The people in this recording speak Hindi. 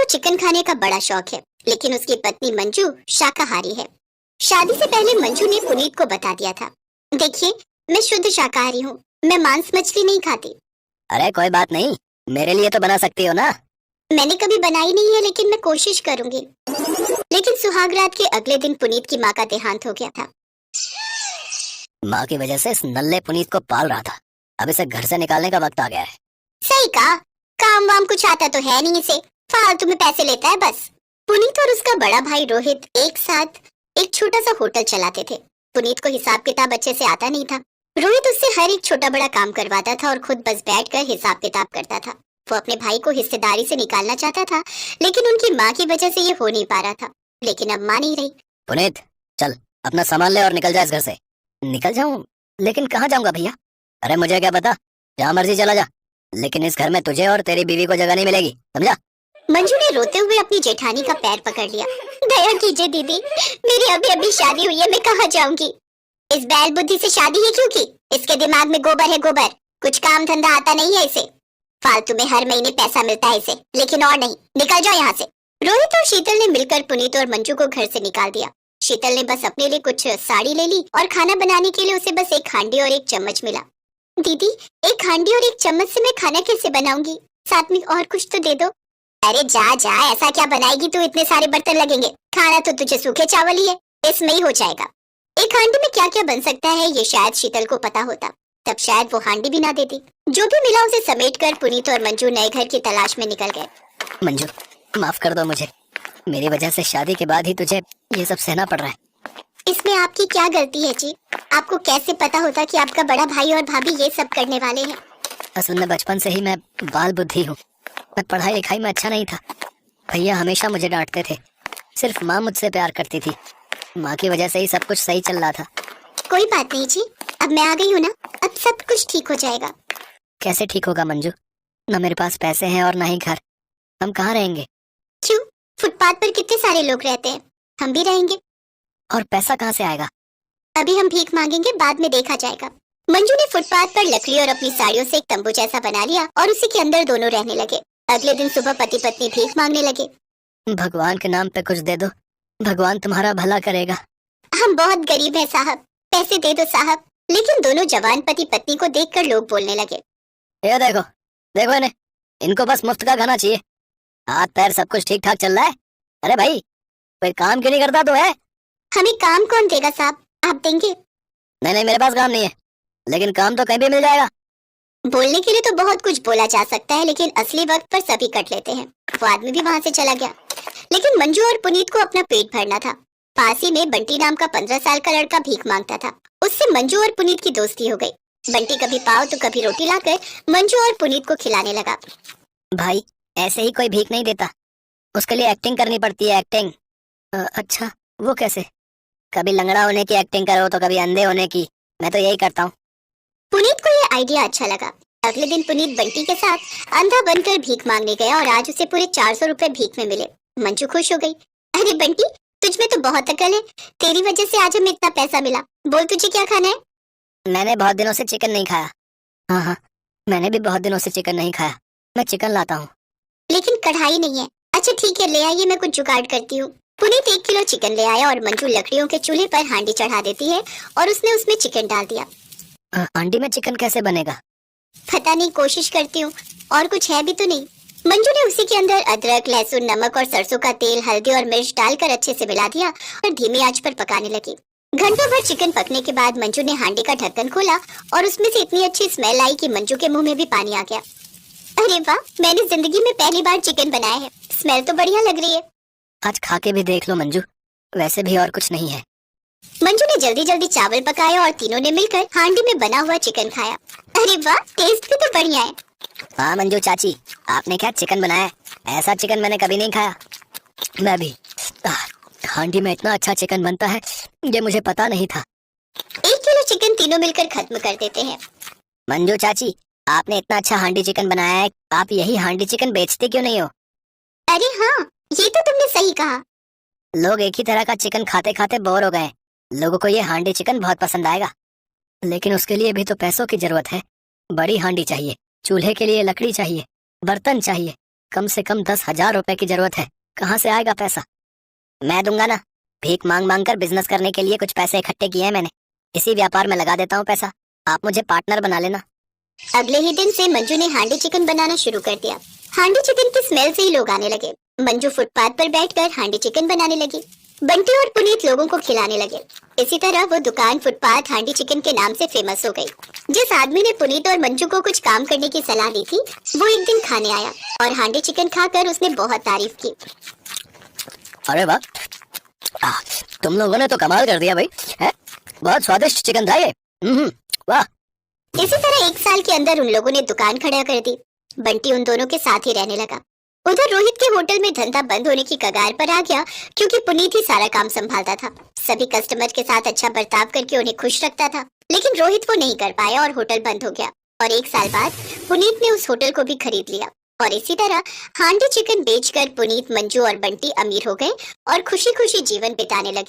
चिकन खाने का बड़ा शौक है, लेकिन उसकी पत्नी मंजू शाकाहारी है। शादी से पहले मंजू ने पुनीत को बता दिया था, देखिए मैं शुद्ध शाकाहारी हूँ, मैं मांस मछली नहीं खाती। अरे कोई बात नहीं, मेरे लिए तो बना सकती हो ना। मैंने कभी बनाई नहीं है, लेकिन मैं कोशिश करूंगी। लेकिन सुहाग रात के अगले दिन पुनीत की माँ का देहांत हो गया था। माँ की वजह से इस नल्ले पुनीत को पाल रहा था, अब इसे घर से निकालने का वक्त आ गया है। सही कहा, काम वाम कुछ आता तो है नहीं इसे, फालतू में पैसे लेता है बस। पुनीत और उसका बड़ा भाई रोहित एक साथ एक छोटा सा होटल चलाते थे। पुनीत को हिसाब किताब अच्छे से आता नहीं था। रोहित उससे हर एक छोटा बड़ा काम करवाता था और खुद बस बैठकर हिसाब किताब करता था। वो अपने भाई को हिस्सेदारी से निकालना चाहता था, लेकिन उनकी माँ की वजह से ये हो नहीं पा रहा था। लेकिन अब माँ नहीं रही। पुनीत चल अपना सामान ले और निकल जा इस घर से। निकल जाऊं? लेकिन कहाँ जाऊंगा भैया? अरे मुझे क्या पता, जहाँ मर्जी चला जा, लेकिन इस घर में तुझे और तेरी बीवी को जगह नहीं मिलेगी, समझा? मंजू ने रोते हुए अपनी जेठानी का पैर पकड़ लिया। दया कीजिए दीदी, मेरी अभी अभी शादी हुई है, मैं कहाँ जाऊंगी? इस बैल बुद्धि से शादी ही क्यों की? इसके दिमाग में गोबर है गोबर, कुछ काम धंधा आता नहीं है इसे। फालतू में हर महीने पैसा मिलता है इसे, लेकिन और नहीं, निकल जाओ यहाँ से। रोहित और शीतल ने मिलकर पुनीत और मंजू को घर से निकाल दिया। शीतल ने बस अपने लिए कुछ साड़ी ले ली और खाना बनाने के लिए उसे बस एक हांडी और एक चम्मच मिला। दीदी, एक हांडी और एक चम्मच से मैं खाना कैसे बनाऊंगी? साथ में और कुछ तो दे दो। अरे जा जा, ऐसा क्या बनाएगी तू, इतने सारे बर्तन लगेंगे, खाना तो तुझे सूखे चावल ही है, इसमें ही हो जाएगा। एक हांडी में क्या क्या बन सकता है ये शायद शीतल को पता होता, तब शायद वो हांडी भी ना देती। जो भी मिला उसे समेटकर पुनीत और मंजू नए घर की तलाश में निकल गए। मंजू माफ कर दो मुझे, मेरी वजह से शादी के बाद ही तुझे ये सब सहना पड़ रहा है। इसमें आपकी क्या गलती है जी? आपको कैसे पता होता कि आपका बड़ा भाई और भाभी ये सब करने वाले हैं? असल में बचपन से ही मैं बाल बुद्धि हूँ, मैं पढ़ाई लिखाई में अच्छा नहीं था। भैया हमेशा मुझे डांटते थे, सिर्फ माँ मुझसे प्यार करती थी। माँ की वजह से ही सब कुछ सही चल रहा था। कोई बात नहीं जी, अब मैं आ गई हूँ ना, अब सब कुछ ठीक हो जाएगा। कैसे ठीक होगा मंजू? न मेरे पास पैसे हैं और ना ही घर, हम कहाँ रहेंगे? क्यों, फुटपाथ पर कितने सारे लोग रहते हैं, हम भी रहेंगे। और पैसा कहाँ से आएगा? अभी हम भीख मांगेंगे, बाद में देखा जाएगा। मंजू ने फुटपाथ पर लकड़ी और अपनी साड़ियों से एक तंबू जैसा बना लिया और उसी के अंदर दोनों रहने लगे। अगले दिन सुबह पति पत्नी भीख मांगने लगे। भगवान के नाम पे कुछ दे दो, भगवान तुम्हारा भला करेगा। हम बहुत गरीब हैं साहब, पैसे दे दो साहब। लेकिन दोनों जवान पति पत्नी को देखकर लोग बोलने लगे, ये देखो देखो इन्हें, इनको बस मुफ्त का खाना चाहिए, हाथ पैर सब कुछ ठीक ठाक चल रहा है। अरे भाई कोई काम क्यों नहीं करता तो है? हमें काम कौन देगा साहब, आप देंगे? नहीं नहीं, मेरे पास काम नहीं है, लेकिन काम तो कहीं भी मिल जाएगा। बोलने के लिए तो बहुत कुछ बोला जा सकता है, लेकिन असली वक्त पर सभी कट लेते हैं। वो आदमी भी वहाँ से चला गया। लेकिन मंजू और पुनीत को अपना पेट भरना था। पास ही में बंटी नाम का 15 साल का लड़का भीख मांगता था। उससे मंजू और पुनीत की दोस्ती हो गई। बंटी कभी पाव तो कभी रोटी लाकर मंजू और पुनीत को खिलाने लगा। भाई ऐसे ही कोई भीख नहीं देता, उसके लिए एक्टिंग करनी पड़ती है, एक्टिंग। अच्छा वो कैसे? कभी लंगड़ा होने की एक्टिंग करो तो कभी अंधे होने की, मैं तो यही करता हूँ। पुनीत को ये आइडिया अच्छा लगा। अगले दिन पुनीत बंटी के साथ अंधा बनकर भीख मांगने गया और आज उसे पूरे 400 रुपए भीख में मिले। मंजू खुश हो गई। अरे बंटी, तुझ में तो बहुत अकल है, तेरी वजह से आज हमें इतना पैसा मिला। बोल तुझे क्या खाना है? मैंने बहुत दिनों से चिकन नहीं खाया। हाँ हाँ, मैंने भी बहुत दिनों से चिकन नहीं खाया, मैं चिकन लाता हूँ। लेकिन कढ़ाई नहीं है। अच्छा ठीक है, ले आइए, मैं कुछ जुगाड़ करती हूँ। पुनीत 1 किलो चिकन ले आया और मंजू लकड़ियों के चूल्हे पर हांडी चढ़ा देती है और उसने उसमें चिकन डाल दिया। हांडी में चिकन कैसे बनेगा? पता नहीं, कोशिश करती हूँ। और कुछ है भी तो नहीं। मंजू ने उसी के अंदर अदरक, लहसुन, नमक और सरसों का तेल, हल्दी और मिर्च डालकर अच्छे से मिला दिया और धीमी आंच पर पकाने लगी। घंटों भर चिकन पकने के बाद मंजू ने हांडी का ढक्कन खोला और उसमें से इतनी अच्छी स्मेल आई कि मंजू के मुंह में भी पानी आ गया। अरे वाह, मैंने जिंदगी में पहली बार चिकन बनाया है, स्मेल तो बढ़िया लग रही है। आज खा के भी देख लो मंजू, वैसे भी और कुछ नहीं है। मंजू ने जल्दी जल्दी चावल पकाया और तीनों ने मिलकर हांडी में बना हुआ चिकन खाया। अरे वाह, टेस्ट भी तो बढ़िया है। हाँ मंजू चाची, आपने क्या चिकन बनाया है? ऐसा चिकन मैंने कभी नहीं खाया। मैं भी। हांडी में इतना अच्छा चिकन बनता है, ये मुझे पता नहीं था। 1 किलो चिकन तीनों मिलकर खत्म कर देते हैं। मंजू चाची, आपने इतना अच्छा हांडी चिकन बनाया है, आप यही हांडी चिकन बेचते क्यों नहीं हो? अरे हाँ, ये तो तुमने सही कहा। लोग एक ही तरह का चिकन खाते खाते बोर हो गए, लोगों को ये हांडी चिकन बहुत पसंद आएगा। लेकिन उसके लिए भी तो पैसों की जरूरत है। बड़ी हांडी चाहिए, चूल्हे के लिए लकड़ी चाहिए, बर्तन चाहिए, कम से कम 10,000 रुपए की जरूरत है। कहाँ से आएगा पैसा? मैं दूंगा ना। भीख मांग मांग कर बिजनेस करने के लिए कुछ पैसे इकट्ठे किए हैं मैंने। इसी व्यापार में लगा देता हूँ पैसा। आप मुझे पार्टनर बना लेना। अगले ही दिन से मंजू ने हांडी चिकन बनाना शुरू कर दिया। हांडी चिकन की स्मेल से ही लोग आने लगे। मंजू फुटपाथ पर बैठकर हांडी चिकन बनाने लगी। बंटी और पुनीत लोगों को खिलाने लगे। इसी तरह वो दुकान फुटपाथ हांडी चिकन के नाम से फेमस हो गई। जिस आदमी ने पुनीत और मंजू को कुछ काम करने की सलाह दी थी, वो एक दिन खाने आया और हांडी चिकन खाकर उसने बहुत तारीफ की। अरे वाह, तुम लोगों ने तो कमाल कर दिया भाई, है? बहुत स्वादिष्ट चिकन था ये। वाह। इसी तरह 1 साल के अंदर उन लोगों ने दुकान खड़ा कर दी। बंटी उन दोनों के साथ ही रहने लगा। उधर रोहित के होटल में धंधा बंद होने की कगार पर आ गया, क्योंकि पुनीत ही सारा काम संभालता था। सभी कस्टमर के साथ अच्छा बर्ताव करके उन्हें खुश रखता था, लेकिन रोहित वो नहीं कर पाया और होटल बंद हो गया। और 1 साल बाद पुनीत ने उस होटल को भी खरीद लिया। और इसी तरह हांडी चिकन बेचकर पुनीत, मंजू और बंटी अमीर हो गए और खुशी खुशी जीवन बिताने लगे।